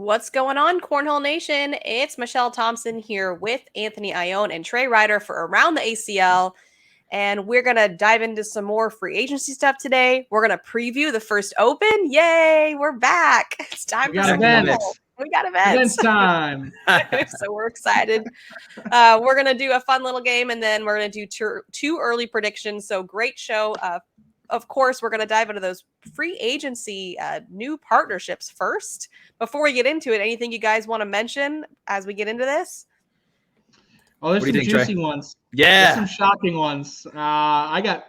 What's going on, Cornhole Nation? It's Michelle Thompson here with Anthony Ione and Trey Ryder for Around the ACL. And we're going to dive into some more free agency stuff today. We're going to preview the first open. Yay, we're back. It's time for some events. We got events. Events time. So we're excited. We're going to do a fun little game, and then we're going to do two early predictions. So great show. Of course, we're going to dive into those free agency new partnerships first. Before we get into it, anything you guys want to mention as we get into this? Oh, there's some juicy ones. Yeah. There's some shocking ones. I got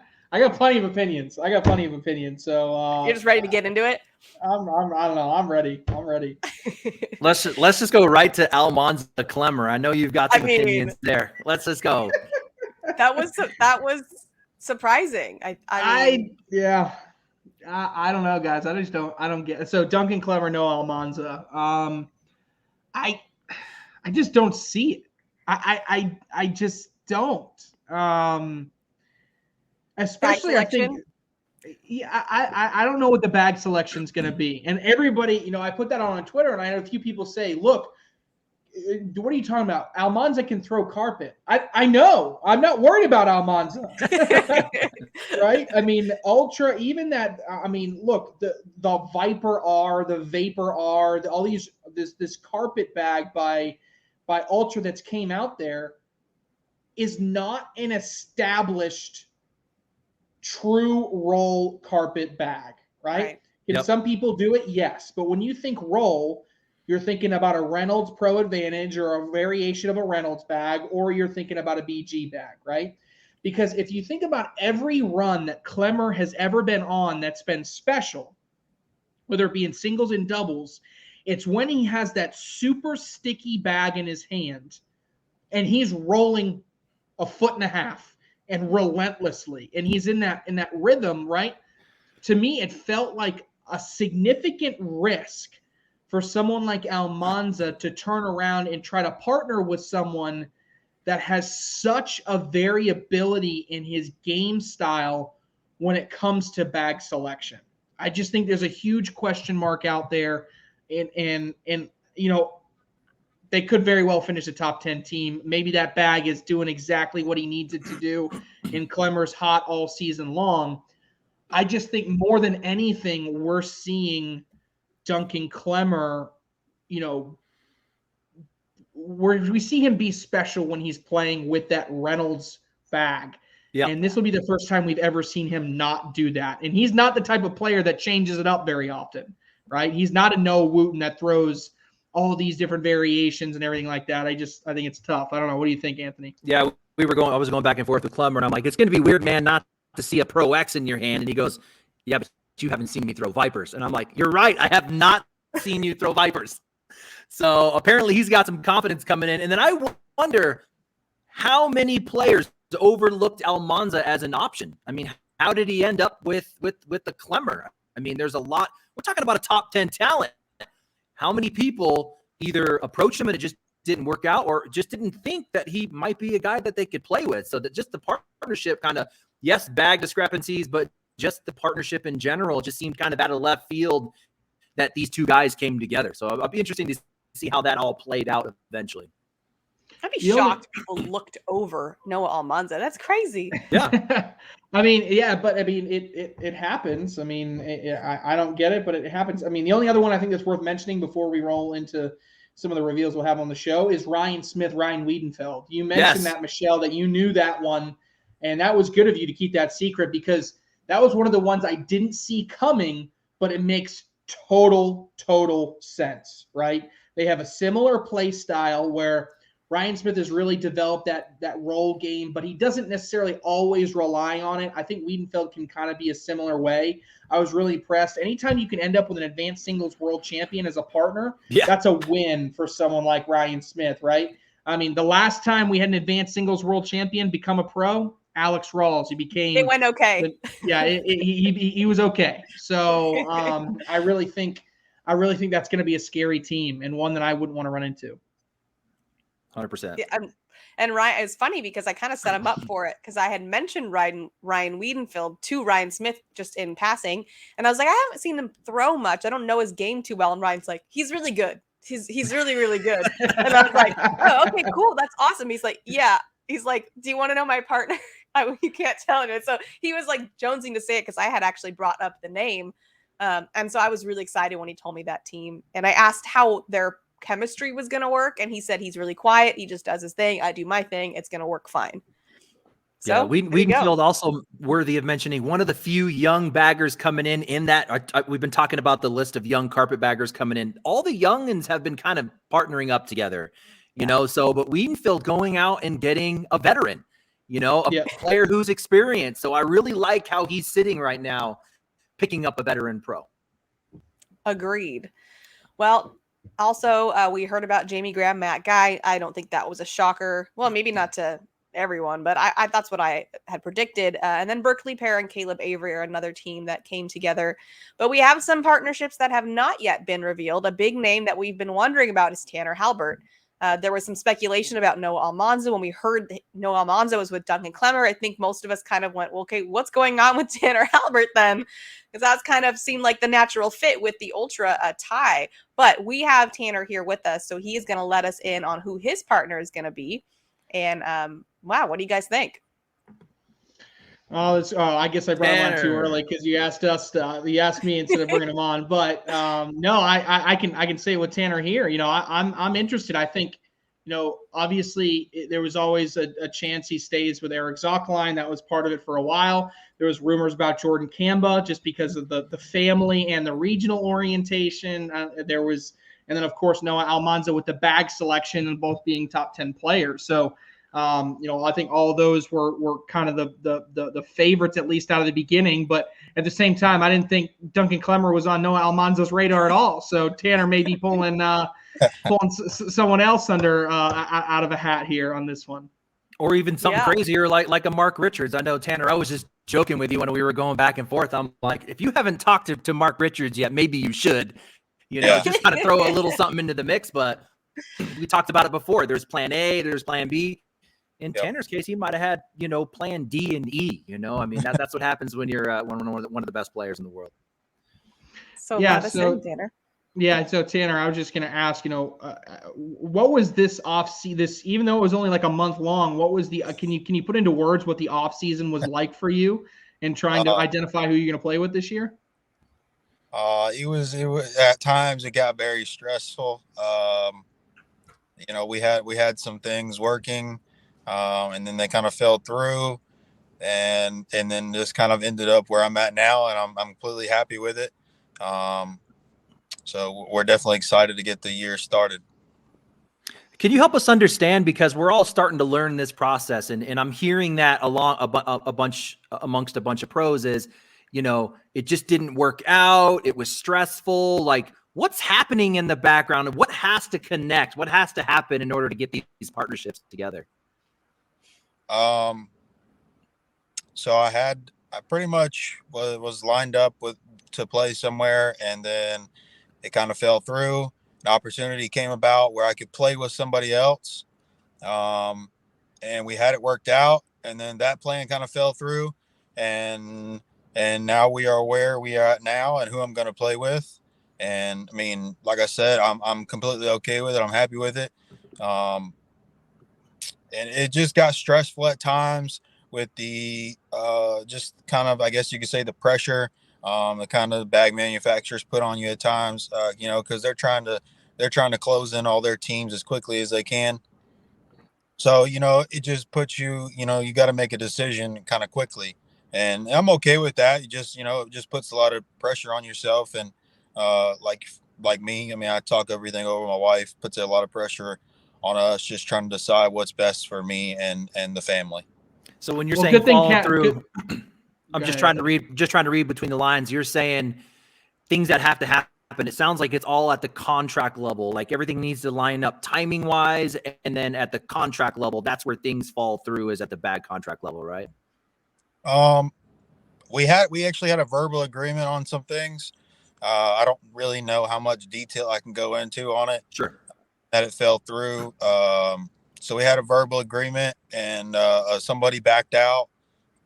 plenty of opinions. So you're just ready to get into it? I don't know. I'm ready. Let's just go right to Almanza Clemmer. I know you've got some opinions there. Let's just go. That was surprising. I don't know, guys. I don't get it. So Duncan Clever, no Almanza. I just don't see it. I just don't. Especially I think I don't know what the bag selection is going to be. And everybody, I put that on Twitter, and I had a few people say, look, what are you talking about? Almanza can throw carpet. I know. I'm not worried about Almanza. Right? I mean, Ultra, even that, look, the Viper R, the Vapor R, all these, this carpet bag by Ultra that's came out there is not an established true roll carpet bag, right? Can some people do it? Yes. But when you think roll, you're thinking about a Reynolds Pro Advantage or a variation of a Reynolds bag, or you're thinking about a BG bag, right? Because if you think about every run that Clemmer has ever been on that's been special, whether it be in singles and doubles, it's when he has that super sticky bag in his hand and he's rolling 1.5 feet and relentlessly, and he's in that rhythm, right? To me, it felt like a significant risk for someone like Almanza to turn around and try to partner with someone that has such a variability in his game style when it comes to bag selection. I just think there's a huge question mark out there, and they could very well finish a top 10 team. Maybe that bag is doing exactly what he needs it to do, and Clemmer's hot all season long. I just think more than anything, we're seeing Duncan Clemmer, we see him be special when he's playing with that Reynolds bag. Yeah. And this will be the first time we've ever seen him not do that. And he's not the type of player that changes it up very often, right? He's not a Noah Wooten that throws all these different variations and everything like that. I think it's tough. I don't know. What do you think, Anthony? Yeah, I was going back and forth with Clemmer, and I'm like, it's going to be weird, man, not to see a Pro X in your hand. And he goes, yeah, but you haven't seen me throw Vipers. And I'm like, you're right. I have not seen you throw Vipers. So apparently he's got some confidence coming in. And then I wonder how many players overlooked Almanza as an option. I mean, how did he end up with the Clemmer? I mean, there's a lot. We're talking about a top 10 talent. How many people either approached him and it just didn't work out, or just didn't think that he might be a guy that they could play with? So that just the partnership kind of, yes, bag discrepancies, but just the partnership in general just seemed kind of out of left field that these two guys came together. So I'll be interesting to see how that all played out eventually. I'd be shocked if people looked over Noah Almanza. That's crazy. Yeah. It happens. I mean, I don't get it, but it happens. I mean, the only other one I think that's worth mentioning before we roll into some of the reveals we'll have on the show is Ryan Wiedenfeld. You mentioned that, Michelle, that you knew that one, and that was good of you to keep that secret, because that was one of the ones I didn't see coming, but it makes total sense, right? They have a similar play style where Ryan Smith has really developed that role game, but he doesn't necessarily always rely on it. I think Wiedenfeld can kind of be a similar way. I was really impressed. Anytime you can end up with an advanced singles world champion as a partner, that's a win for someone like Ryan Smith, right? I mean, the last time we had an advanced singles world champion become a pro, Alex Rawls. He became. It went okay. He was okay. So I really think that's going to be a scary team and one that I wouldn't want to run into. 100%. Yeah, and Ryan, it's funny because I kind of set him up for it because I had mentioned Ryan Wiedenfeld to Ryan Smith just in passing, and I was like, I haven't seen him throw much. I don't know his game too well. And Ryan's like, he's really good. He's really, really good. And I was like, oh, okay, cool, that's awesome. He's like, yeah. He's like, do you want to know my partner? You can't tell him. So he was like jonesing to say it because I had actually brought up the name, and so I was really excited when he told me that team. And I asked how their chemistry was going to work, and he said he's really quiet, he just does his thing, I do my thing, it's going to work fine. So yeah, Wiedenfeld also worthy of mentioning, one of the few young baggers coming in that we've been talking about the list of young carpetbaggers coming in. All the youngins have been kind of partnering up together, you know. So, but Wiedenfeld going out and getting a veteran, you know, a player who's experienced. So I really like how he's sitting right now, picking up a veteran pro. Agreed. Well, also, we heard about Jamie Graham, Matt Guy. I don't think that was a shocker. Well, maybe not to everyone, but I that's what I had predicted. And then Berkeley Pear and Caleb Avery are another team that came together. But we have some partnerships that have not yet been revealed. A big name that we've been wondering about is Tanner Halbert. There was some speculation about Noah Almanza. When we heard Noah Almanza was with Duncan Clemmer, I think most of us kind of went, well, okay, what's going on with Tanner Halbert then? Because that's kind of seemed like the natural fit with the Ultra tie. But we have Tanner here with us, so he is going to let us in on who his partner is going to be. And wow, what do you guys think? Oh, I guess I brought him on too early because you asked us. You asked me instead of bringing him on. But no, I can say with Tanner here, you know, I'm interested. I think, you know, obviously there was always a chance he stays with Eric Zockline. That was part of it for a while. There was rumors about Jordan Kamba just because of the family and the regional orientation. There was, and then of course Noah Almanza with the bag selection and both being top 10 players. So. You know, I think all of those were kind of the favorites, at least out of the beginning. But at the same time, I didn't think Duncan Clemmer was on Noah Almanza's radar at all. So Tanner may be pulling someone else under out of a hat here on this one. Or even something crazier like a Mark Richards. I know, Tanner, I was just joking with you when we were going back and forth. I'm like, if you haven't talked to Mark Richards yet, maybe you should. You know, just kind of throw a little something into the mix. But we talked about it before. There's plan A, there's plan B. In Tanner's case, he might have had, you know, plan D and E, you know, I mean, that's what happens when you're one of the best players in the world. So, Tanner. Yeah. So Tanner, I was just going to ask, you know, what was this even though it was only like a month long, what was can you put into words what the off season was like for you and trying to identify who you're going to play with this year? It was at times it got very stressful. You know, we had some things working. And then they kind of fell through and then just kind of ended up where I'm at now. And I'm completely happy with it. So we're definitely excited to get the year started. Can you help us understand, because we're all starting to learn this process and I'm hearing that amongst a bunch of pros is, you know, it just didn't work out. It was stressful. Like, what's happening in the background and what has to connect? What has to happen in order to get these partnerships together? So I pretty much was lined up to play somewhere, and then it kind of fell through. An opportunity came about where I could play with somebody else. And we had it worked out, and then that plan kind of fell through, and now we are where we are at now and who I'm going to play with. And I mean, like I said, I'm completely okay with it. I'm happy with it. And it just got stressful at times with the just kind of, I guess you could say, the pressure the kind of bag manufacturers put on you at times, you know, because they're trying to close in all their teams as quickly as they can. So, you know, it just puts you, you know, you got to make a decision kind of quickly. And I'm okay with that. It just puts a lot of pressure on yourself. And like me, I mean, I talk everything over my wife, puts a lot of pressure on us just trying to decide what's best for me and the family. So when you're Well, saying good thing follow Cat- through, good- I'm Go just ahead. trying to read between the lines. You're saying things that have to happen. It sounds like it's all at the contract level. Like everything needs to line up timing wise, and then at the contract level, that's where things fall through, is at the bad contract level, right? We actually had a verbal agreement on some things. I don't really know how much detail I can go into on it. Sure. That it fell through. So we had a verbal agreement, and somebody backed out,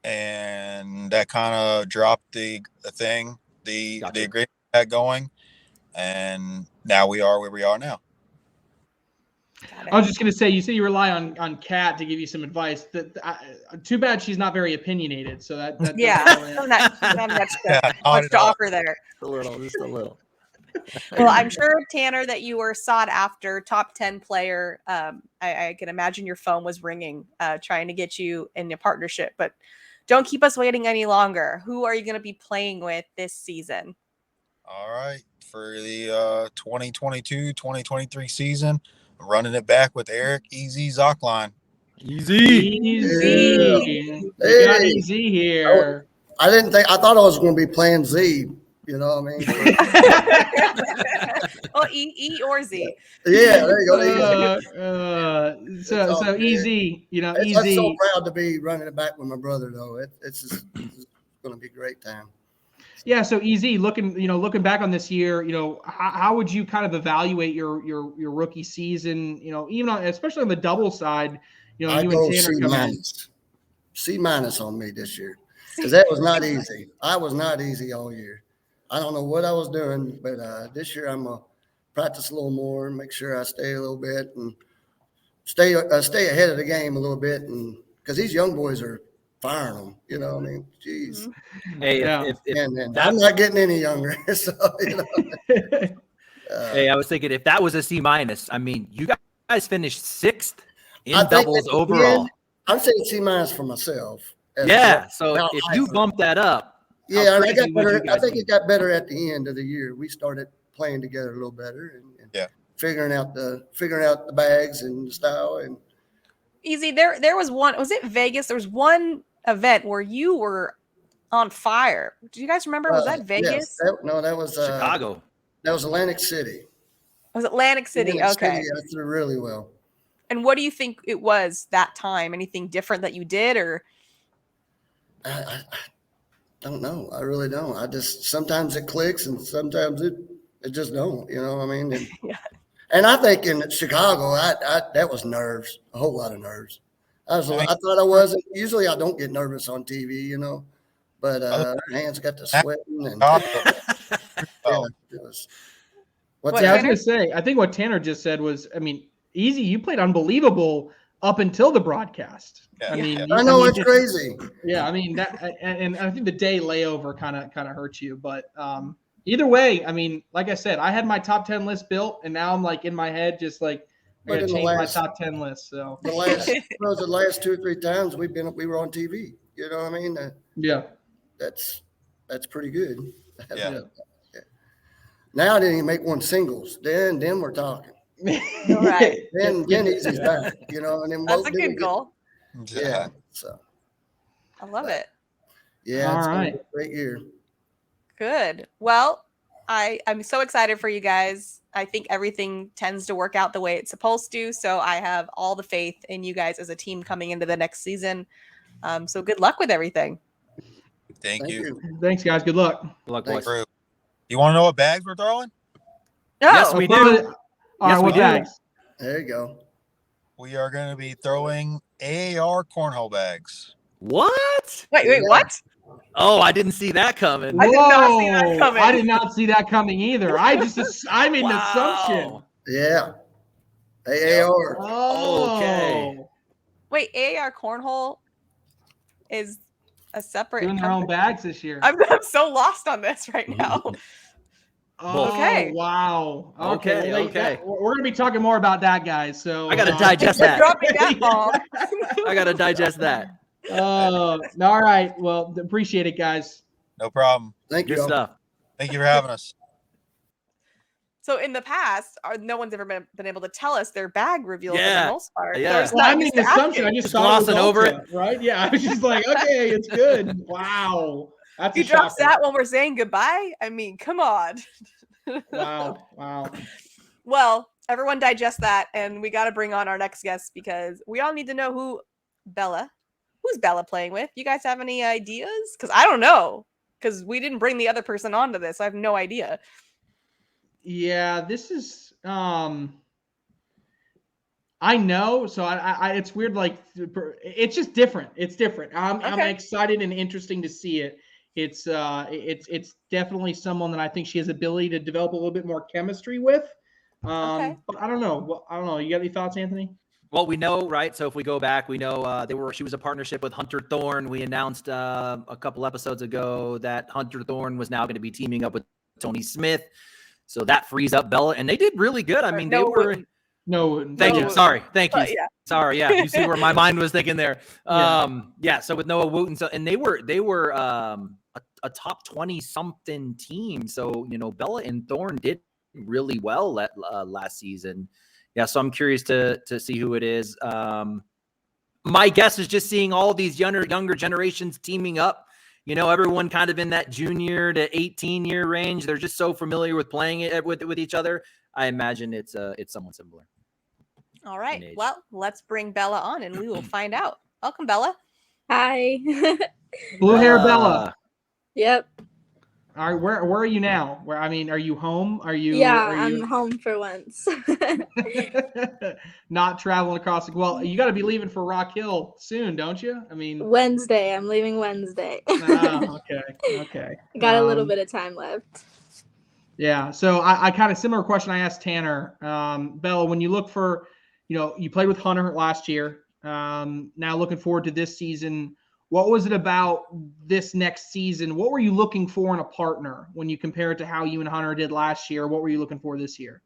and that kind of dropped the thing, the agreement got going, and now we are where we are now. I was just going to say, you say you rely on Kat to give you some advice. Too bad she's not very opinionated. So that not much to offer there. Just a little. Well, I'm sure, Tanner, that you were sought after, top 10 player. I can imagine your phone was ringing, trying to get you in a partnership. But don't keep us waiting any longer. Who are you going to be playing with this season? All right. For the 2022-2023 season, I'm running it back with Eric Easy Zockline. Easy. You got Easy here. I thought I was going to be playing Z. You know what I mean? Well, E or Z. Yeah, there you go. So Easy, Easy. I'm so proud to be running it back with my brother, though. It's going to be a great time. Yeah, so Easy, looking back on this year, how would you kind of evaluate your rookie season? Especially on the double side, I you go and Tanner coming C- on me this year, because that was not easy. I was not easy all year. I don't know what I was doing, but this year I'm gonna practice a little more, make sure I stay a little bit and stay ahead of the game a little bit, and because these young boys are firing them, I mean, geez. Hey, and I'm not getting any younger, so hey, I was thinking if that was a C-, I mean, you guys finished 6th in doubles overall. I'm saying C- for myself. Yeah, so if you bump that up. Yeah, and I got better. I think it got better at the end of the year. We started playing together a little better and figuring out the bags and the style. And Easy, there was one. Was it Vegas? There was one event where you were on fire. Do you guys remember? Was that Vegas? Yes. That was Chicago. That was Atlantic City. It was Atlantic City. Okay. City, I threw really well. And what do you think it was that time? Anything different that you did, or? I don't know. I really don't. I just sometimes it clicks and sometimes it just don't. You know what I mean? And, and I think in Chicago, I that was nerves, a whole lot of nerves. I thought I wasn't. Usually I don't get nervous on TV, but our hands got to sweating and it was. I was gonna say, I think what Tanner just said was, I mean, Easy, you played unbelievable up until the broadcast. Yeah. I know it's crazy. Yeah, I mean that, and I think the day layover kind of hurt you, but either way, I mean, like I said, I had my top 10 list built, and now I'm like in my head, just like I gotta change my top 10 list. So the last 2 or 3 times we were on TV. You know what I mean? That's pretty good. Yeah. Now I didn't even make one singles. Then we're talking. Right. Then Easy's back, and then that's a good goal. Yeah. So I love it. Yeah. All right. Great year. Good. Well, I'm so excited for you guys. I think everything tends to work out the way it's supposed to. So I have all the faith in you guys as a team coming into the next season. So good luck with everything. Thank you. Thanks, guys. Good luck. Good luck, boys. You want to know what bags we're throwing? No. Yes, we do. Yes, we do. Bags? There you go. We are going to be throwing AAR cornhole bags. What? Wait, what? Oh, I didn't see that coming. I did not see that coming. I did not see that coming either. I made an assumption. Yeah. AAR. Oh, okay. Wait, AAR cornhole is a separate doing their own bags this year. I'm so lost on this right now. Okay. Wow. Okay. We're gonna be talking more about that, guys. So I gotta digest that. Dropping that ball. I gotta digest that. All right. Well, appreciate it, guys. No problem. Thank you. Good stuff. Thank you for having us. So in the past, no one's ever been able to tell us their bag reveal for the most part. Yeah. So Well, I made an assumption. I just Just thought it was glossing over Ulta, right? Yeah, I was just like, okay, it's good. Wow, that's he a drops shocker. that when we're saying goodbye. I mean, come on. Wow. Well, everyone digest that, and we got to bring on our next guest because we all need to know who's Bella playing with. You guys have any ideas? Because I don't know. Because we didn't bring the other person onto this. I have no idea. Yeah, this is I know, so I it's weird, like it's just different. It's different. I'm excited and interesting to see it. It's definitely someone that I think she has ability to develop a little bit more chemistry with. But I don't know. Well, I don't know. You got any thoughts, Anthony? Well, we know, right? So if we go back, we know she was a partnership with Hunter Thorne. We announced a couple episodes ago that Hunter Thorne was now going to be teaming up with Tony Smith. So that frees up Bella, and they did really good. I mean, they were. Thank you. Sorry. Thank you. Yeah. Sorry. Yeah. You see where my mind was thinking there. Yeah. So with Noah Wooten, and they were a top 20 something team. So, Bella and Thorne did really well last season. Yeah. So I'm curious to see who it is. My guess is just seeing all these younger generations teaming up. Everyone kind of in that junior to 18-year range. They're just so familiar with playing it with each other. I imagine it's someone similar. All right. Well, let's bring Bella on and we will find out. Welcome, Bella. Hi. Blue hair Bella. Yep. All right, where are you now? Are you home? I'm home for once. Not traveling across well, you got to be leaving for Rock Hill soon, don't you? Wednesday. I'm leaving Wednesday. Okay. Got a little bit of time left. Yeah. So I kind of similar question I asked Tanner. Bella, when you look for, you played with Hunter last year. Now looking forward to this season. What was it about this next season? What were you looking for in a partner when you compare it to how you and Hunter did last year? What were you looking for this year?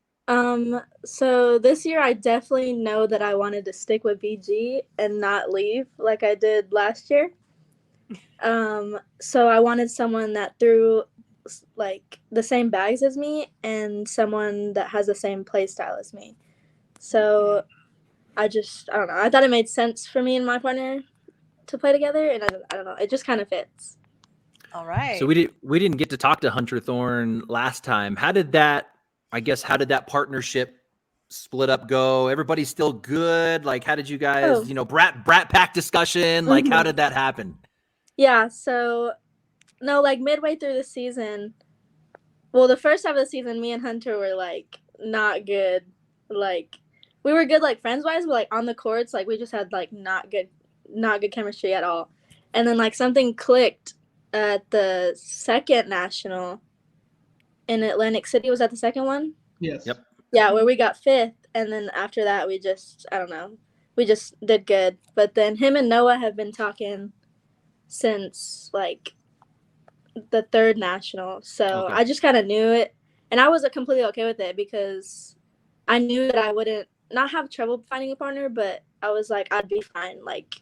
So this year I definitely know that I wanted to stick with BG and not leave like I did last year. So I wanted someone that threw like the same bags as me and someone that has the same play style as me. So I don't know. I thought it made sense for me and my partner to play together, and I don't know. It just kind of fits. All right. So we didn't get to talk to Hunter Thorne last time. How did that partnership split up go? Everybody's still good? Like, how did you guys, brat pack discussion? Like, how did that happen? Yeah. So, no, like midway through the season, well, the first half of the season, me and Hunter were like not good. Like, we were good, like friends wise, but like on the courts, like we just had like not good chemistry at all. And then like something clicked at the second national in Atlantic City. Was that the second one? Yes. Yep. Yeah, where we got 5th. And then after that, we just did good. But then him and Noah have been talking since like the third national. So I just kind of knew it. And I was completely okay with it because I knew that I wouldn't not have trouble finding a partner, but I was like, I'd be fine. Like,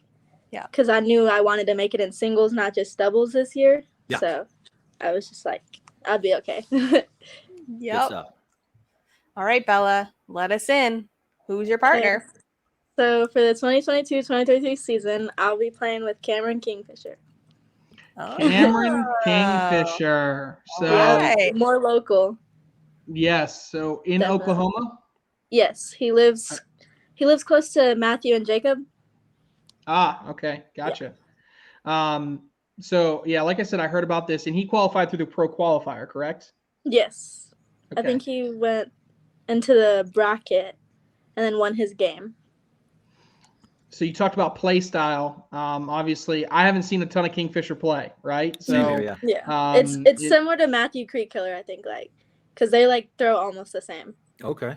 yeah, because I knew I wanted to make it in singles, not just doubles this year. Yeah. So I was just like, I'd be okay. Yep. All right, Bella, let us in. Who's your partner? Okay. So for the 2022-2023 season, I'll be playing with Cameron Kingfisher. Cameron Kingfisher. So more local. Yes. So in Oklahoma? Yes. He lives close to Matthew and Jacob. Okay. Gotcha. Yeah. So yeah, like I said, I heard about this, and he qualified through the pro qualifier, correct? Yes. Okay. I think he went into the bracket and then won his game. So you talked about play style. Obviously, I haven't seen a ton of Kingfisher play, right? So yeah. It's similar to Matthew Creek Killer, I think, like because they like throw almost the same. Okay.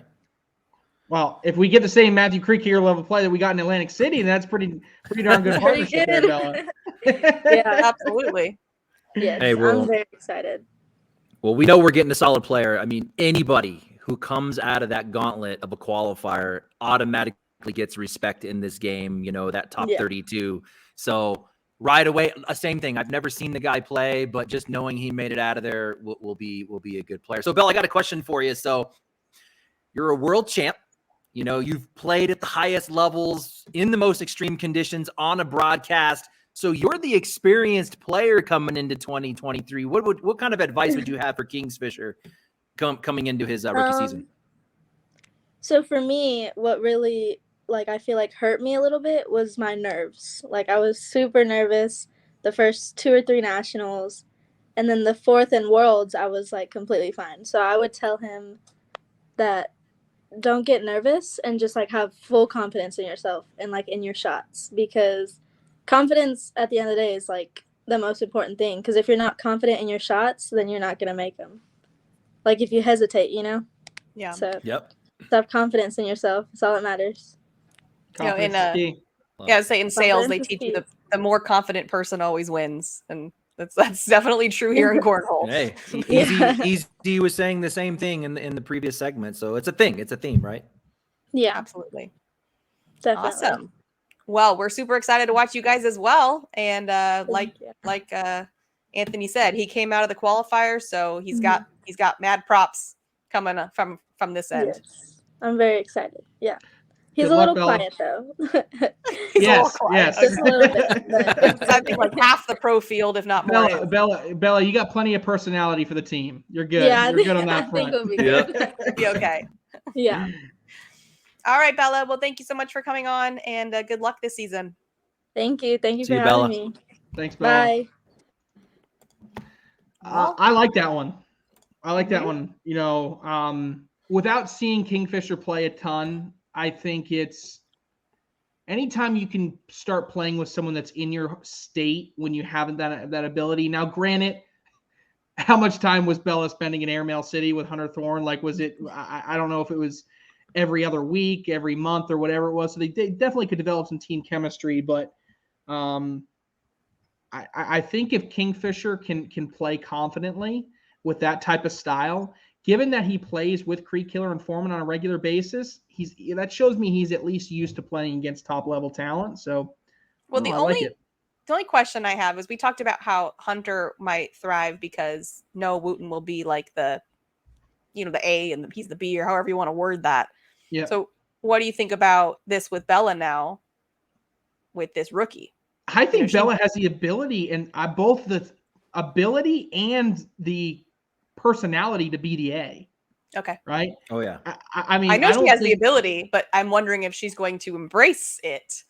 Well, if we get the same Matthew Creek Killer level play that we got in Atlantic City, then that's pretty darn good partnership there, Bella. Yeah, absolutely. Yes, I'm very excited. Well, we know we're getting a solid player. I mean, anybody who comes out of that gauntlet of a qualifier automatically gets respect in this game, that top 32. So right away, same thing. I've never seen the guy play, but just knowing he made it out of there will be a good player. So Bill, I got a question for you. So You're a world champ. You know, you've played at the highest levels in the most extreme conditions on a broadcast. So you're the experienced player coming into 2023. What kind of advice would you have for Kingfisher coming into his rookie season? So for me, what really I feel like hurt me a little bit was my nerves. Like I was super nervous the first 2 or 3 nationals, and then the 4th in Worlds I was like completely fine. So I would tell him that don't get nervous and just like have full confidence in yourself and like in your shots, because confidence at the end of the day is like the most important thing, because if you're not confident in your shots, then you're not going to make them. Like if you hesitate, you know? Yeah. So Yep. have confidence in yourself. It's all that matters. Confidence is key. Yeah, say in sales they teach you the more confident person always wins, and that's definitely true here in cornhole. Hey, Yeah. Easy was saying the same thing in the previous segment, so it's a thing. It's a theme, right? Yeah, Absolutely. definitely. Awesome. Well, we're super excited to watch you guys as well, and like Anthony said, he came out of the qualifier, so he's got mad props coming from this end. Yes. I'm very excited. Yeah. He's Good a luck, little Bella. quiet though. He's a little Yes, quiet. yes. Just a little bit. But I think like half the pro field, if not more. Bella, you got plenty of personality for the team. You're good. yeah, You're good on that I think front. it'll be good. It'll be okay. Yeah. All right, Bella. Well, thank you so much for coming on, and good luck this season. Thank you. Thank you See for you, having Bella. me. Thanks, Bella. Bye. I like that one. I like that one. You know, without seeing Kingfisher play a ton, I think it's anytime you can start playing with someone that's in your state when you haven't that ability. Now, granted, how much time was Bella spending in Airmail City with Hunter Thorne? Like, was it? I don't know if it was every other week, every month, or whatever it was. So they definitely could develop some team chemistry, but I think if Kingfisher can play confidently with that type of style, given that he plays with Creek Killer and Foreman on a regular basis, that shows me he's at least used to playing against top level talent. So, well, I like it. The only question I have is we talked about how Hunter might thrive because Noah Wooten will be like the A and he's the B, or however you want to word that. Yeah. So what do you think about this with Bella now with this rookie? I think Bella has the ability and both the ability and the personality to be the A. Okay. Right? Oh, yeah. I mean, I know she has the ability, but I'm wondering if she's going to embrace it.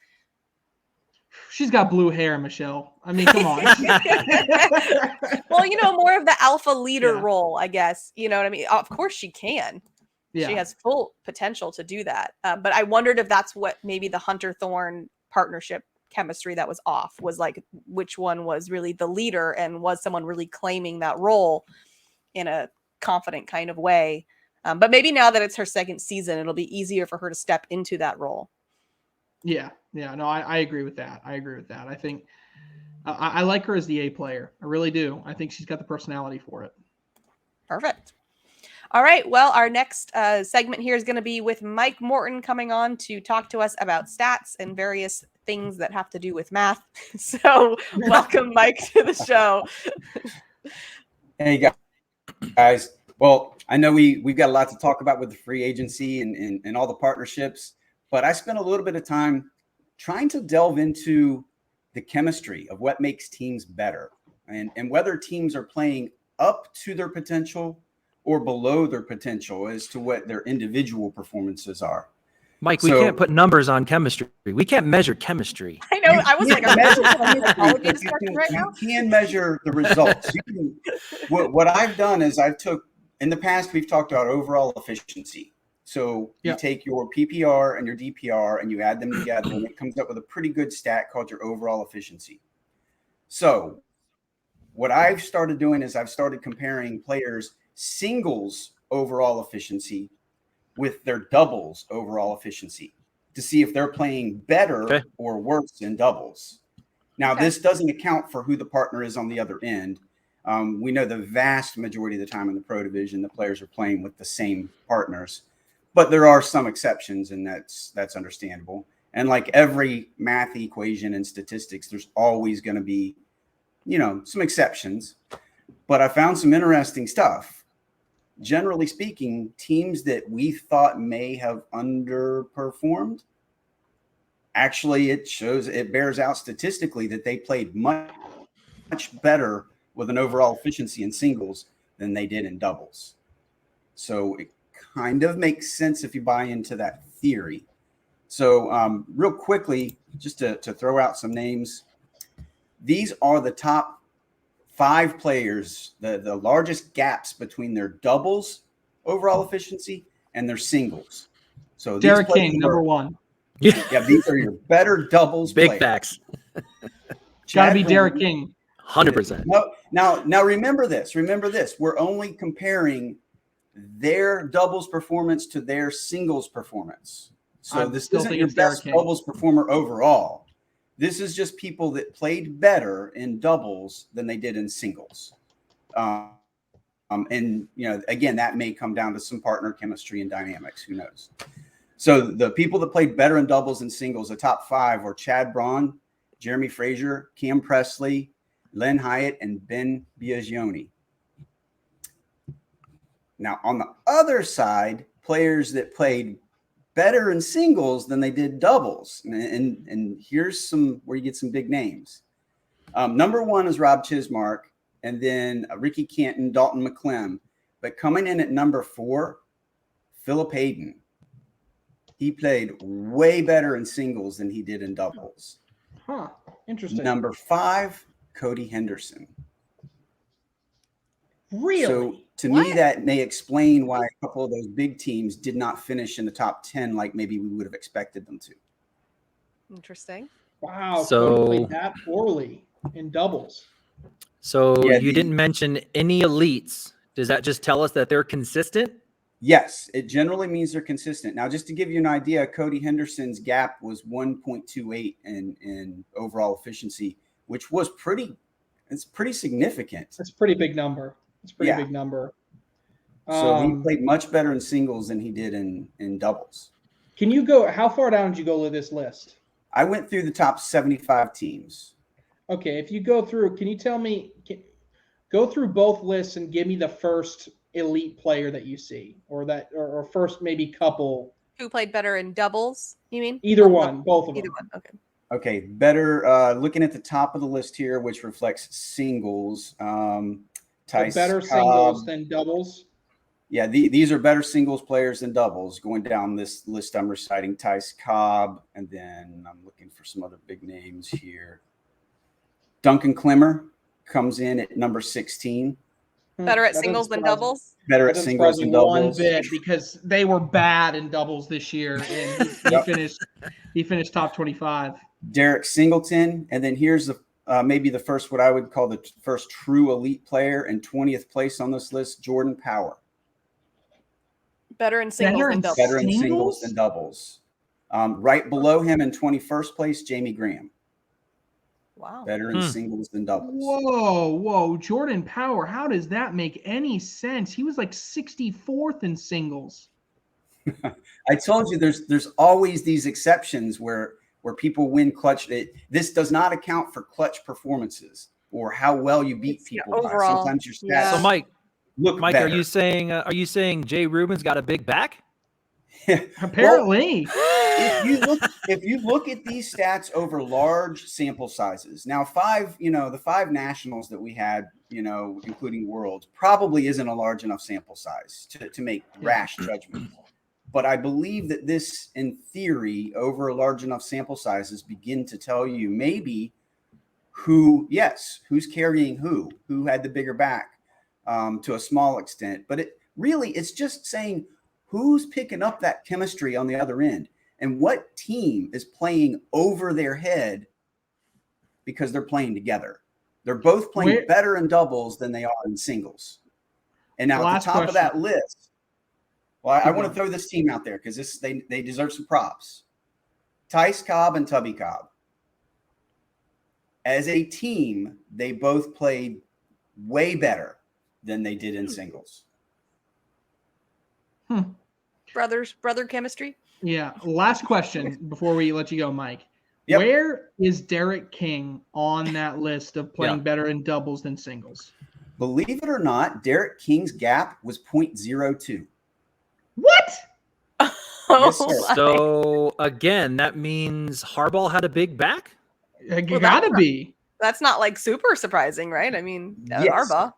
She's got blue hair, Michelle. I mean, come on. Well, more of the alpha leader role, I guess. You know what I mean? Of course she can. Yeah. She has full potential to do that. But I wondered if that's what maybe the Hunter Thorne partnership chemistry that was off was like, which one was really the leader and was someone really claiming that role in a confident kind of way. But maybe now that it's her second season, it'll be easier for her to step into that role. Yeah. No, I agree with that. I think I like her as the A player. I really do. I think she's got the personality for it. Perfect. All right. Well, our next segment here is going to be with Mike Morton coming on to talk to us about stats and various things that have to do with math. So welcome, Mike, to the show. Hey, guys. Well, I know we've got a lot to talk about with the free agency and all the partnerships, but I spent a little bit of time trying to delve into the chemistry of what makes teams better and whether teams are playing up to their potential or below their potential as to what their individual performances are. Mike, we can't put numbers on chemistry. We can't measure chemistry. I know. I was like, you can measure the results. What I've done is in the past, we've talked about overall efficiency. So you take your PPR and your DPR and you add them together and it comes up with a pretty good stat called your overall efficiency. So what I've started doing is I've started comparing players' singles overall efficiency with their doubles overall efficiency to see if they're playing better or worse in doubles. Now, this doesn't account for who the partner is on the other end. We know the vast majority of the time in the pro division, the players are playing with the same partners. But there are some exceptions, and that's understandable. And like every math equation in statistics, there's always going to be, some exceptions. But I found some interesting stuff. generally speaking, teams that we thought may have underperformed, actually it bears out statistically that they played much better with an overall efficiency in singles than they did in doubles. So it kind of makes sense if you buy into that theory. So real quickly, just to throw out some names, these are the top 5 players, the largest gaps between their doubles overall efficiency and their singles. So Derek King, number 1. Yeah, these are your better doubles Big players. facts. Got to be Derek King. 100%. Now remember this. We're only comparing their doubles performance to their singles performance. So this isn't your best doubles performer overall. This is just people that played better in doubles than they did in singles. And again, that may come down to some partner chemistry and dynamics. Who knows? So the people that played better in doubles and singles, the top 5 were Chad Braun, Jeremy Frazier, Cam Presley, Len Hyatt, and Ben Biagioni. Now, on the other side, players that played better in singles than they did doubles. And here's where you get some big names. Number 1 is Rob Chismark, and then Ricky Canton, Dalton McClem. But coming in at number 4, Philip Hayden. He played way better in singles than he did in doubles. Huh. Interesting. Number 5, Cody Henderson. Really? So to me, that may explain why a couple of those big teams did not finish in the top 10 like maybe we would have expected them to. Interesting. Wow. So Cody played that poorly in doubles. So you didn't mention any elites. Does that just tell us that they're consistent? Yes, it generally means they're consistent. Now, just to give you an idea, Cody Henderson's gap was 1.28 in overall efficiency, which was pretty significant. That's a pretty big number. It's a pretty big number. So he played much better in singles than he did in doubles. Can you go, how far down did you go with this list? I went through the top 75 teams. Okay, if you go through, can you tell me, go through both lists and give me the first elite player that you see, or first maybe couple. Who played better in doubles, you mean? Either one, both of them. Either one, okay. Okay, better, looking at the top of the list here, which reflects singles. So better singles than doubles? Yeah, these are better singles players than doubles. Going down this list, I'm reciting Tice Cobb, and then I'm looking for some other big names here. Duncan Klemmer comes in at number 16. Better at singles than doubles? Better at singles than doubles. One bit, because they were bad in doubles this year, and he finished top 25. Derek Singleton, and then here's the maybe the first, what I would call the first true elite player, and 20th place on this list, Jordan Power. Better in singles than doubles. Better in singles than doubles. Right below him in 21st place, Jamie Graham. Wow. Better in singles than doubles. Whoa. Jordan Power. How does that make any sense? He was like 64th in singles. I told you there's always these exceptions where people win clutch. This does not account for clutch performances or how well you beat people. Overall. Sometimes your stats. Yeah. So Mike, better. are you saying Jay Rubin's got a big back? Apparently. If you look at these stats over large sample sizes, now the 5 nationals that we had, including Worlds, probably isn't a large enough sample size to make rash judgments. But I believe that this, in theory, over large enough sample sizes, begin to tell you maybe who's carrying who had the bigger back to a small extent. But it's just saying who's picking up that chemistry on the other end and what team is playing over their head because they're playing together. They're both playing better in doubles than they are in singles. And now at the top of that list, I want to throw this team out there because they deserve some props. Tice Cobb and Tubby Cobb. As a team, they both played way better than they did in singles. Brother chemistry? Yeah. Last question before we let you go, Mike. Yep. Where is Derek King on that list of playing better in doubles than singles? Believe it or not, Derek King's gap was 0.02. What? Yes, sir. So again, that means Harbaugh had a big back. You gotta be. That's not like super surprising, right? I mean, Yes. Harbaugh.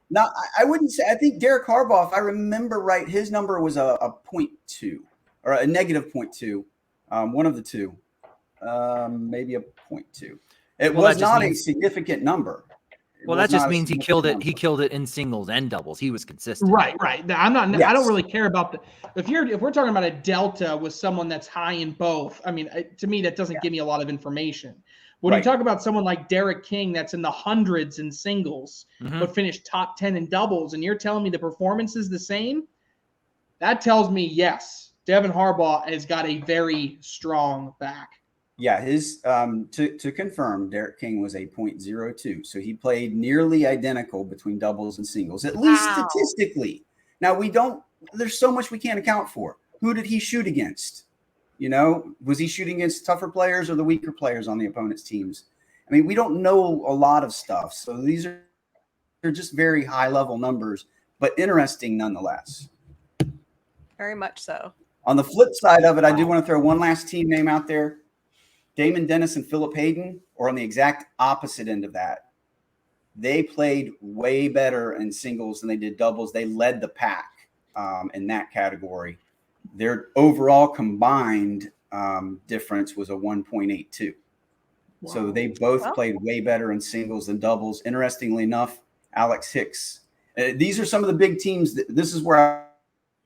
No, I wouldn't say. I think Derek Harbaugh, if I remember right, his number was a 0.2 or a negative 0.2. One of the two, maybe a 0.2. It was not a significant number. Well, that just means he killed it. He killed it in singles and doubles. He was consistent. Right. I'm not. Yes. I don't really care about the. If we're talking about a delta with someone that's high in both, I mean, to me that doesn't give me a lot of information. When you talk about someone like Derek King that's in the hundreds in singles, but finished top 10 in doubles, and you're telling me the performance is the same, that tells me yes, Devin Harbaugh has got a very strong back. Yeah, his to confirm, Derek King was a 0.02. So he played nearly identical between doubles and singles, at least statistically. Now there's so much we can't account for. Who did he shoot against? You know, was he shooting against tougher players or the weaker players on the opponent's teams? I mean, we don't know a lot of stuff. So they're just very high level numbers, but interesting nonetheless. Very much so. On the flip side of it, I do want to throw one last team name out there. Damon Dennis and Philip Hayden are on the exact opposite end of that. They played way better in singles than they did doubles. They led the pack in that category. Their overall combined difference was a 1.82. Wow. So they both played way better in singles than doubles. Interestingly enough, Alex Hicks. These are some of the big teams. This is where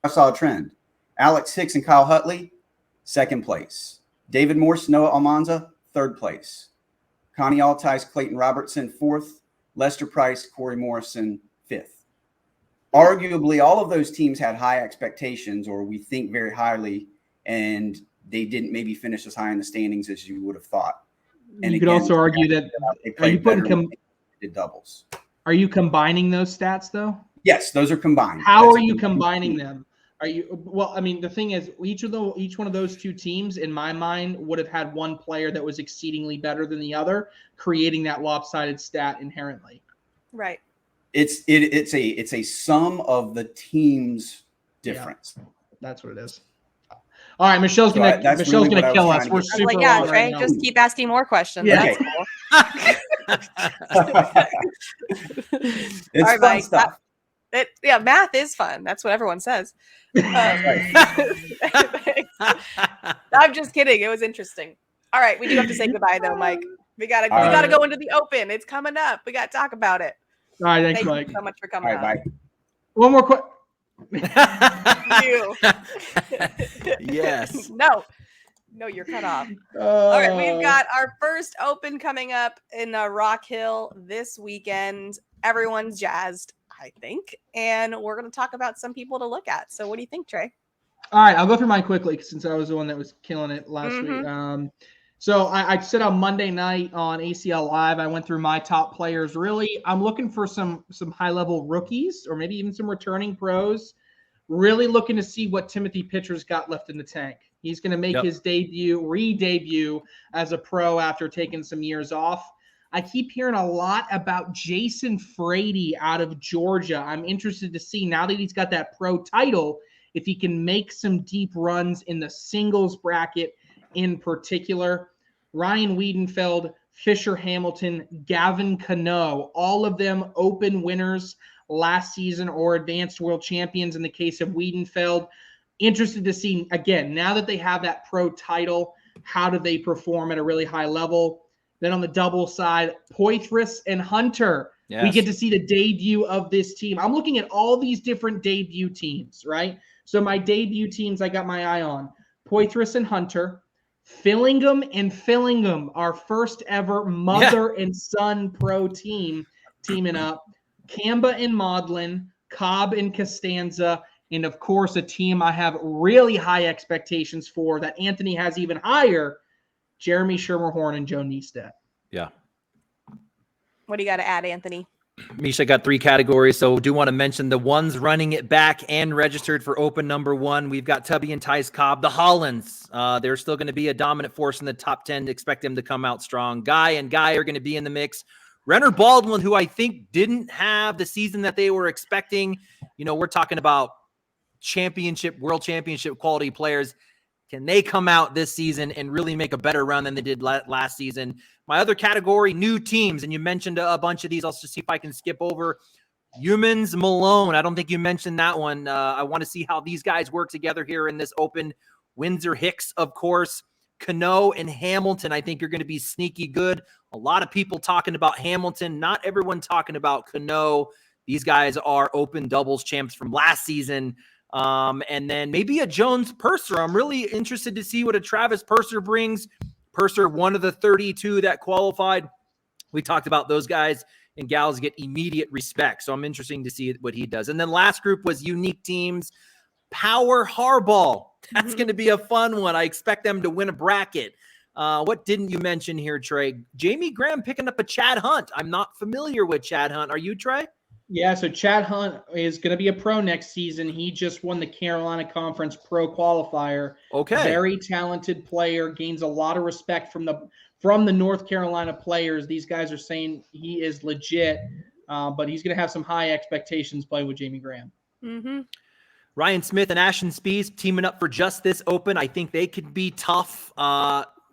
I saw a trend. Alex Hicks and Kyle Hutley, second place. David Morse, Noah Almanza, third place. Connie Altice, Clayton Robertson, fourth. Lester Price, Corey Morrison, fifth. Arguably, all of those teams had high expectations, or we think very highly, and they didn't maybe finish as high in the standings as you would have thought. And you could also argue that doubles. Are you combining those stats though? Yes, those are combined. How are you combining them? Are you well? I mean, the thing is, each one of those two teams, in my mind, would have had one player that was exceedingly better than the other, creating that lopsided stat inherently. Right. It's a sum of the team's difference. Yeah, that's what it is. All right, Michelle's gonna kill us. We're super long Trey, right now. just keep asking more questions. Yeah. That's cool. It's all right, fun Mike, stuff. Math is fun. That's what everyone says. I'm just kidding. It was interesting. All right, we do have to say goodbye though, Mike. We gotta go into the open. It's coming up. We gotta talk about it. All right, thanks, Thank Mike. you so much for coming on. Bye. One more question. Yes. No, you're cut off. All right, we've got our first open coming up in Rock Hill this weekend. Everyone's jazzed, I think, and we're going to talk about some people to look at. So what do you think, Trey? All right, I'll go through mine quickly since I was the one that was killing it last week. So I said on Monday night on ACL Live, I went through my top players. Really, I'm looking for some high-level rookies or maybe even some returning pros. Really looking to see what Timothy Pitcher's got left in the tank. He's going to make his re-debut as a pro after taking some years off. I keep hearing a lot about Jason Frady out of Georgia. I'm interested to see, now that he's got that pro title, if he can make some deep runs in the singles bracket in particular. Ryan Wiedenfeld, Fisher Hamilton, Gavin Cano, all of them open winners last season or advanced world champions in the case of Wiedenfeld. Interested to see, again, now that they have that pro title, how do they perform at a really high level? Then on the double side, Poitras and Hunter. Yes. We get to see the debut of this team. I'm looking at all these different debut teams, right? So my debut teams I got my eye on. Poitras and Hunter. Fillingham and Fillingham, our first ever mother and son pro team teaming up. Kamba and Maudlin, Cobb and Costanza, and of course a team I have really high expectations for that Anthony has even higher, Jeremy Schermerhorn and Joe Niestedt. Yeah. What do you got to add, Anthony? Misha got 3 categories, so do want to mention the ones running it back and registered for open number 1. We've got Tubby and Tice Cobb, the Hollands. They're still going to be a dominant force in the top 10. Expect them to come out strong. Guy and Guy are going to be in the mix. Renner Baldwin, who I think didn't have the season that they were expecting. We're talking about world championship quality players. Can they come out this season and really make a better run than they did last season? My other category, new teams, and you mentioned a bunch of these. I'll just see if I can skip over. Humans Malone. I don't think you mentioned that one. I want to see how these guys work together here in this Open. Windsor Hicks, of course. Cano and Hamilton, I think, are going to be sneaky good. A lot of people talking about Hamilton. Not everyone talking about Cano. These guys are Open doubles champs from last season. And then maybe a Jones Purser. I'm really interested to see what a Travis Purser brings. Purser, one of the 32 that qualified. We talked about those guys and gals get immediate respect. So I'm interested to see what he does. And then last group was unique teams. Power Harball. That's going to be a fun one. I expect them to win a bracket. What didn't you mention here, Trey? Jamie Graham picking up a Chad Hunt. I'm not familiar with Chad Hunt. Are you, Trey? Yeah, so Chad Hunt is going to be a pro next season. He just won the Carolina Conference Pro Qualifier. Okay. Very talented player, gains a lot of respect from the North Carolina players. These guys are saying he is legit, but he's going to have some high expectations playing with Jamie Graham. Mm-hmm. Ryan Smith and Ashton Spees teaming up for just this Open. I think they could be tough.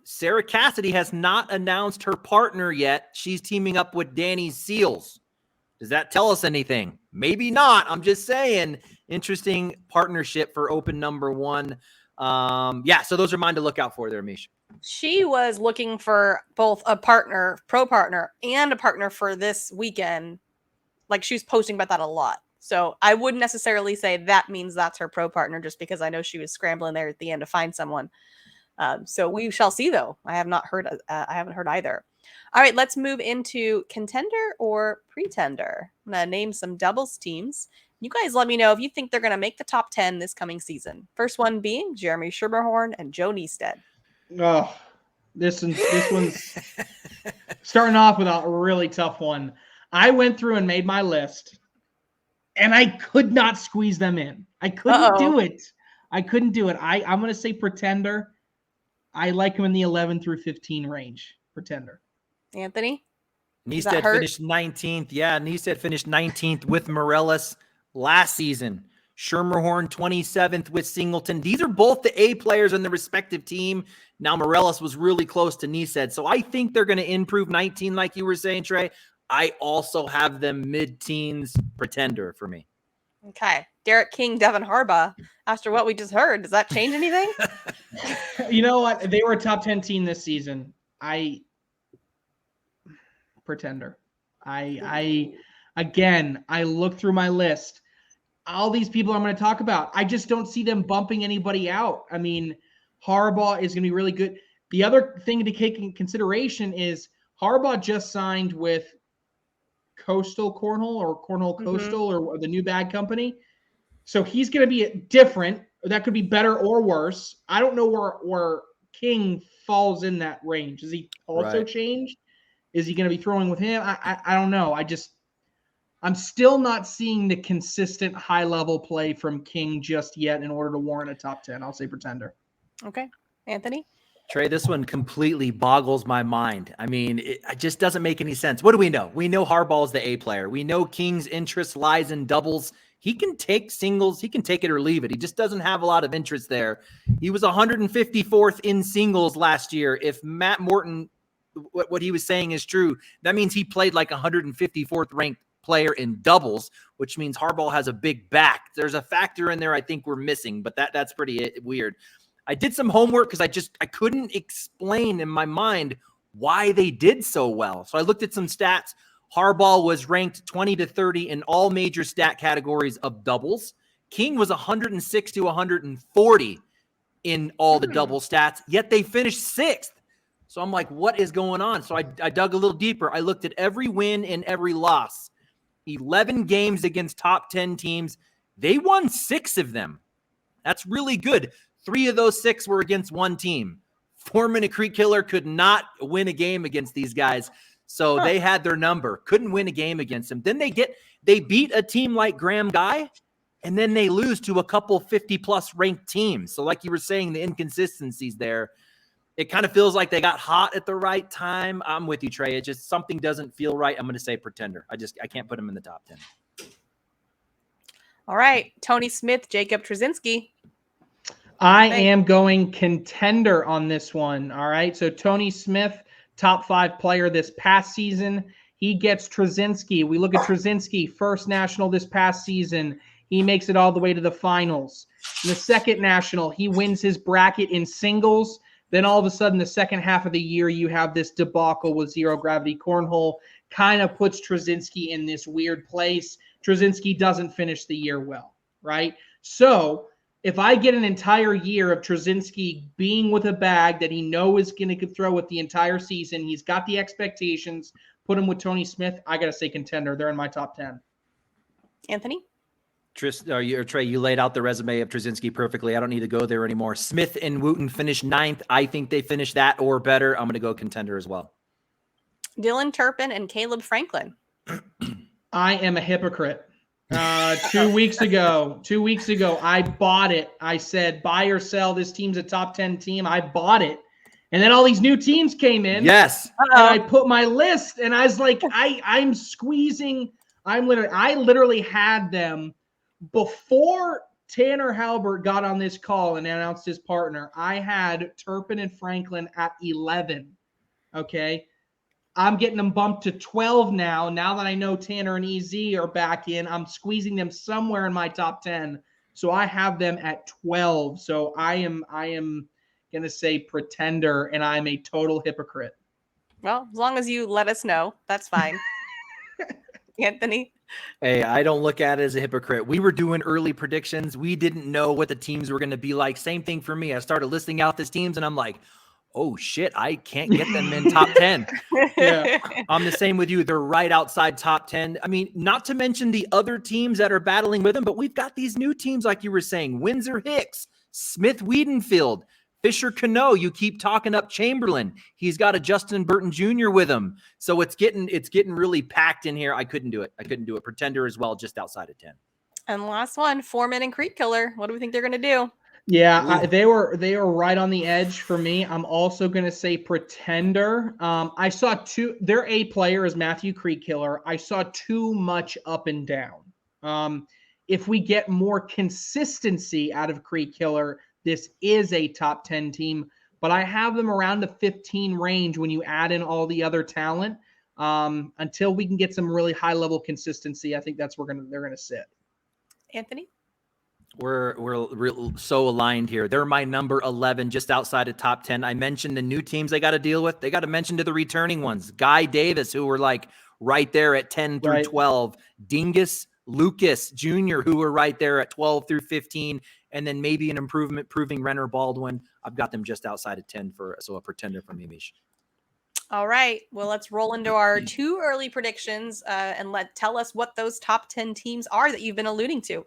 Sarah Cassidy has not announced her partner yet. She's teaming up with Danny Seals. Does that tell us anything? Maybe not. I'm just saying. Interesting partnership for Open number 1. So those are mine to look out for there, Misha. She was looking for both a partner, pro partner, and a partner for this weekend. Like, she was posting about that a lot. So I wouldn't necessarily say that means that's her pro partner, just because I know she was scrambling there at the end to find someone. So we shall see, though. I haven't heard either. All right, let's move into contender or pretender. I'm going to name some doubles teams. You guys let me know if you think they're going to make the top 10 this coming season. First one being Jeremy Schermerhorn and Joe Niestead. Oh, this one's starting off with a really tough one. I went through and made my list, and I could not squeeze them in. I couldn't do it. I'm going to say pretender. I like him in the 11 through 15 range. Pretender. Anthony? Niestead finished 19th. Yeah, Niestead finished 19th with Morellis last season. Schermerhorn 27th with Singleton. These are both the A players in the respective team. Now Morellis was really close to Niestead. So I think they're going to improve 19 like you were saying, Trey. I also have them mid-teens pretender for me. Okay. Derek King, Devin Harbaugh. After what we just heard, does that change anything? You know what? They were a top 10 team this season. Pretender. I look through my list. All these people I'm going to talk about, I just don't see them bumping anybody out. I mean, Harbaugh is going to be really good. The other thing to take in consideration is Harbaugh just signed with Coastal Cornhole or Cornhole Coastal or the new bag company. So he's going to be different. That could be better or worse. I don't know where King falls in that range. Is he also changed? Is he going to be throwing with him? I don't know. I'm still not seeing the consistent high-level play from King just yet in order to warrant a top 10. I'll say pretender. Okay. Anthony? Trey, this one completely boggles my mind. I mean, it just doesn't make any sense. What do we know? We know Harbaugh's the A player. We know King's interest lies in doubles. He can take singles. He can take it or leave it. He just doesn't have a lot of interest there. He was 154th in singles last year. If Matt Morton, what he was saying is true, that means he played like 154th ranked player in doubles, which means Harbaugh has a big back. There's a factor in there I think we're missing, but that's pretty weird. I did some homework because I couldn't explain in my mind why they did so well. So I looked at some stats. Harbaugh was ranked 20 to 30 in all major stat categories of doubles. King was 106 to 140 in all the double stats, yet they finished 6th. So I'm like, what is going on? So I dug a little deeper. I looked at every win and every loss. 11 games against top 10 teams. They won 6 of them. That's really good. 3 of those 6 were against one team. Foreman and Creek Killer could not win a game against these guys. So they had their number. Couldn't win a game against them. Then they beat a team like Graham Guy, and then they lose to a couple 50-plus ranked teams. So like you were saying, the inconsistencies there. it kind of feels like they got hot at the right time. I'm with you, Trey. It just something doesn't feel right. I'm going to say Pretender. I can't put them in the top 10. All right, Tony Smith, Jacob Trzynski. I am going Contender on this one. All right. So Tony Smith, top 5 player this past season. He gets Trzynski. We look at Trzynski, first national this past season. He makes it all the way to the finals. In the second national, he wins his bracket in singles. Then all of a sudden, the second half of the year, you have this debacle with zero gravity cornhole. Kind of puts Trzynski in this weird place. Trzynski doesn't finish the year well, right? So if I get an entire year of Trzynski being with a bag that he knows is going to throw it the entire season, he's got the expectations, put him with Tony Smith, I got to say Contender. They're in my top 10. Anthony? Trey, you laid out the resume of Trzynski perfectly. I don't need to go there anymore. Smith and Wooten finished 9th. I think they finished that or better. I'm going to go Contender as well. Dylan Turpin and Caleb Franklin. I am a hypocrite. 2 weeks ago, I bought it. I said, buy or sell. This team's a top 10 team. I bought it. And then all these new teams came in. Yes. And I put my list and I was like, I'm squeezing. I literally had them before Tanner Halbert got on this call and announced his partner. I had Turpin and Franklin at 11. Okay. I'm getting them bumped to 12 now. Now that I know Tanner and EZ are back in, I'm squeezing them somewhere in my top 10. So I have them at 12. So I am going to say Pretender, and I'm a total hypocrite. Well, as long as you let us know, that's fine. Anthony? Hey, I don't look at it as a hypocrite. We were doing early predictions. We didn't know what the teams were going to be like. Same thing for me. I started listing out these teams, and I'm like, oh, shit, I can't get them in top 10. Yeah. I'm the same with you. They're right outside top 10. I mean, not to mention the other teams that are battling with them, but we've got these new teams, like you were saying, Windsor Hicks, Smith Wiedenfield, Fisher Cano. You keep talking up Chamberlain. He's got a Justin Burton Jr. with him. So it's getting really packed in here. I couldn't do it. Pretender as well, just outside of 10. And last one, Foreman and Creek Killer. What do we think they're going to do? Yeah, they were right on the edge for me. I'm also going to say Pretender. I saw their A player is Matthew Creek Killer. I saw too much up and down. If we get more consistency out of Creek Killer, this is a top 10 team. But I have them around the 15 range when you add in all the other talent. Until we can get some really high level consistency, I think that's where they're going to sit. Anthony? We're so aligned here. They're my number 11, just outside of top 10. I mentioned the new teams they got to deal with. They got to mention to the returning ones. Guy Davis, who were like right there at 10 through 12. Dingus Lucas Jr., who were right there at 12 through 15. And then maybe an improvement proving Renner Baldwin. I've got them just outside of 10 so a Pretender from Mish. All right. Well, let's roll into our 2 early predictions and tell us what those top 10 teams are that you've been alluding to.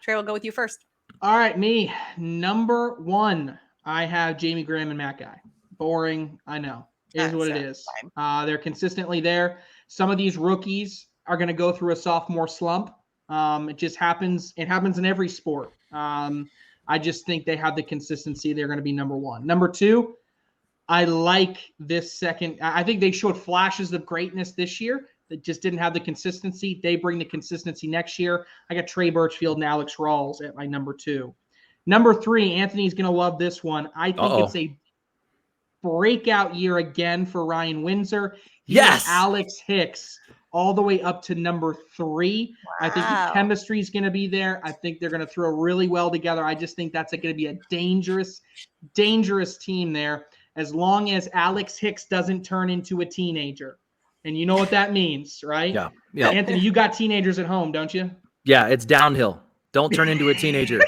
Trey, we'll go with you first. All right, me. Number 1, I have Jamie Graham and Matt Guy. Boring, I know. It is what it is. They're consistently there. Some of these rookies are going to go through a sophomore slump. It just happens. It happens in every sport. I just think they have the consistency. They're going to be number 1. Number 2, I like this second. I think they showed flashes of greatness this year. That just didn't have the consistency. They bring the consistency next year. I got Trey Birchfield and Alex Rawls at my number 2. Number 3, Anthony's going to love this one. I think it's a breakout year again for Ryan Windsor. Yes. Alex Hicks all the way up to number 3. Wow. I think the chemistry is going to be there. I think they're going to throw really well together. I just think that's going to be a dangerous, dangerous team there as long as Alex Hicks doesn't turn into a teenager. And you know what that means, right? Yeah. Anthony, you got teenagers at home, don't you? Yeah, it's downhill. Don't turn into a teenager.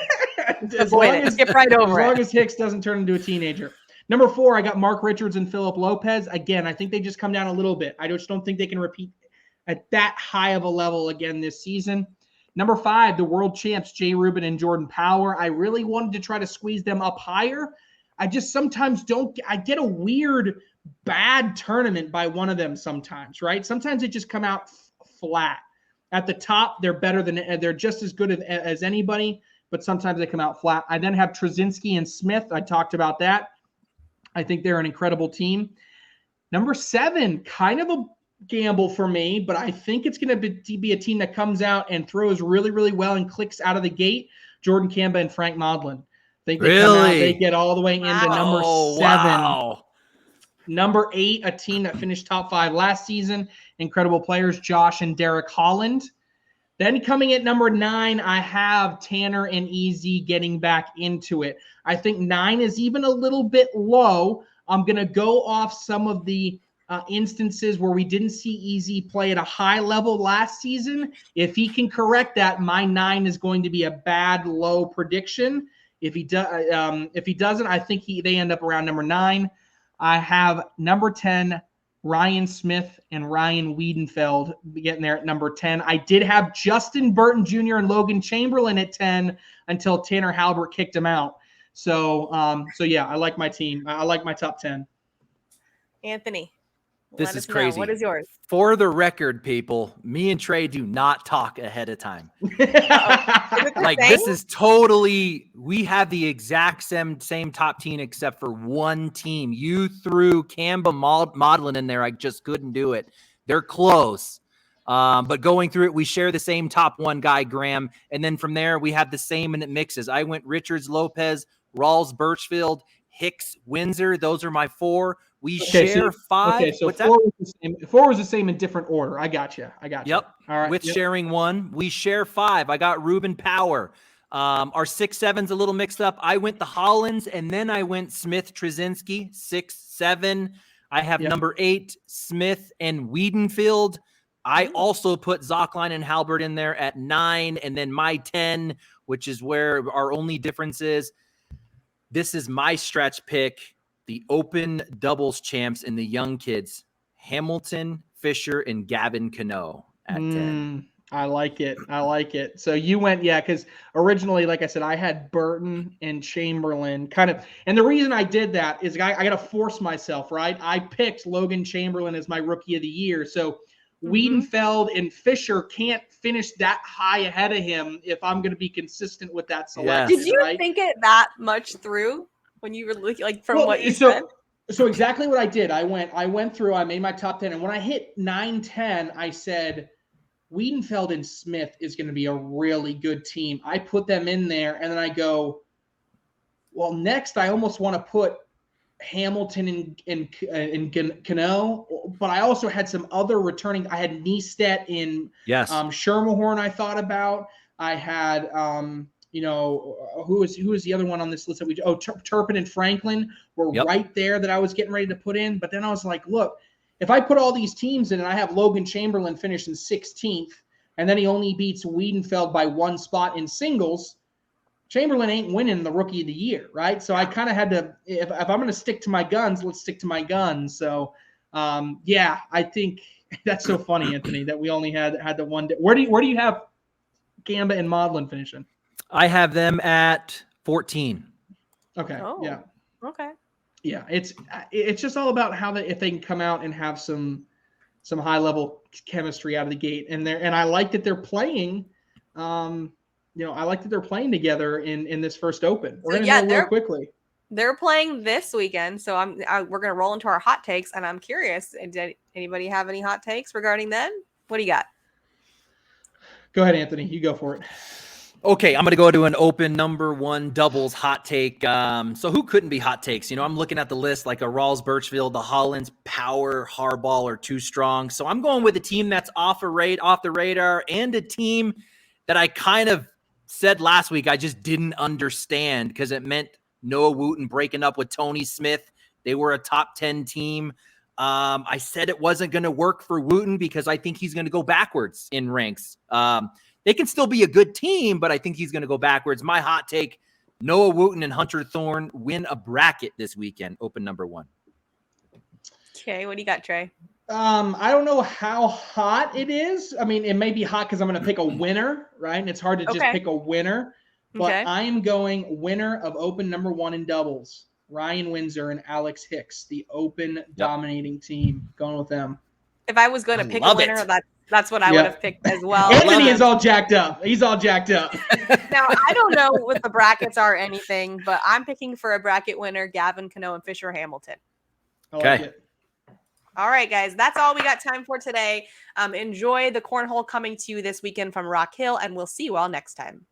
As long as Hicks doesn't turn into a teenager. Number 4, I got Mark Richards and Philip Lopez. Again, I think they just come down a little bit. I just don't think they can repeat at that high of a level again this season. Number 5, the world champs, Jay Rubin and Jordan Power. I really wanted to try to squeeze them up higher. I just sometimes I get a weird bad tournament by one of them sometimes, right? Sometimes it just come out flat. At the top, they're just as good as anybody, but sometimes they come out flat. I then have Trzynski and Smith. I talked about that. I think they're an incredible team. Number 7, kind of a gamble for me, but I think it's going to be a team that comes out and throws really, really well and clicks out of the gate. Jordan Kamba and Frank Modlin. I think they come out, they get all the way into number 7. Wow. Number 8, a team that finished top 5 last season. Incredible players, Josh and Derek Holland. Then coming at number 9, I have Tanner and Easy getting back into it. I think 9 is even a little bit low. I'm going to go off some of the instances where we didn't see Easy play at a high level last season. If he can correct that, my 9 is going to be a bad low prediction. If he doesn't, I think they end up around number 9. I have number 10, Ryan Smith and Ryan Wiedenfeld getting there at number 10. I did have Justin Burton Jr. and Logan Chamberlain at 10 until Tanner Halbert kicked him out. So yeah, I like my team. I like my top 10. Anthony, this is crazy. What is yours? For the record, people, me and Trey do not talk ahead of time. Like, this is totally, we have the exact same top team except for one team. You threw Kamba Modlin in there. I just couldn't do it. They're close. But going through it, we share the same top 1 guy, Graham. And then from there, we have the same and it mixes. I went Richards, Lopez, Rawls, Birchfield, Hicks, Windsor. Those are my 4. We share 5. Okay, so 4 was the same in different order. I got you. Yep. All right. With sharing 1, we share 5. I got Ruben Power. Our 6, 7's a little mixed up. I went the Hollands, and then I went Smith, Trzynski, 6, 7. I have number 8, Smith and Wiedenfeld. I also put Zockline and Halbert in there at 9, and then my 10, which is where our only difference is. This is my stretch pick, the open doubles champs and the young kids, Hamilton, Fisher, and Gavin Cano at 10. I like it. So you went, because originally, like I said, I had Burton and Chamberlain kind of, and the reason I did that is I got to force myself, right? I picked Logan Chamberlain as my rookie of the year. So Wiedenfeld and Fisher can't finish that high ahead of him if I'm going to be consistent with that selection. Did you think it that much through when you were like from what you said? So exactly what I did. I went through, I made my top 10. And when I hit 9, 10, I said, Wiedenfeld and Smith is going to be a really good team. I put them in there. And then I go, well, next I almost want to put Hamilton and Cano, but I also had some other returning. I had Niestedt in Schermerhorn I thought about. I had who was the other one on this list that Turpin and Franklin were right there that I was getting ready to put in. But then I was like, look, if I put all these teams in and I have Logan Chamberlain finishing 16th and then he only beats Wiedenfeld by 1 spot in singles, Chamberlain ain't winning the rookie of the year, right? So I kind of had to, if I'm going to stick to my guns, let's stick to my guns. So, I think that's so funny, Anthony, that we only had the one. Where do you have Kamba and Modlin finishing? I have them at 14. Okay. Oh, yeah. Okay. Yeah. It's just all about how if they can come out and have some high level chemistry out of the gate, and I like that they're playing. I like that they're playing together in this first open. We're going to know real quickly. They're playing this weekend, so we're going to roll into our hot takes, and I'm curious. Did anybody have any hot takes regarding them? What do you got? Go ahead, Anthony. You go for it. Okay, I'm going to go to an open number 1 doubles hot take. So who couldn't be hot takes? I'm looking at the list like a Rawls, Birchfield, the Hollands, Power, Harbaugh are too strong. So I'm going with a team that's off the radar and a team that I kind of said last week I just didn't understand because it meant Noah Wooten breaking up with Tony Smith. They were a top 10 team. I said it wasn't going to work for Wooten because I think he's going to go backwards in ranks. They can still be a good team, but I think he's going to go backwards. My hot take, Noah Wooten and Hunter Thorne win a bracket this weekend, open number 1. Okay, what do you got, Trey? I don't know how hot it is. I mean, it may be hot because I'm going to pick a winner, right? And it's hard to just pick a winner. But I am going winner of open number 1 in doubles. Ryan Windsor and Alex Hicks, the open dominating team. Going with them. If I was going to pick a love winner, it. that's what I would have picked as well. Anthony is all jacked up. He's all jacked up. Now, I don't know what the brackets are or anything, but I'm picking for a bracket winner, Gavin, Cano, and Fisher Hamilton. I like it. All right, guys, that's all we got time for today. Enjoy the cornhole coming to you this weekend from Rock Hill, and we'll see you all next time.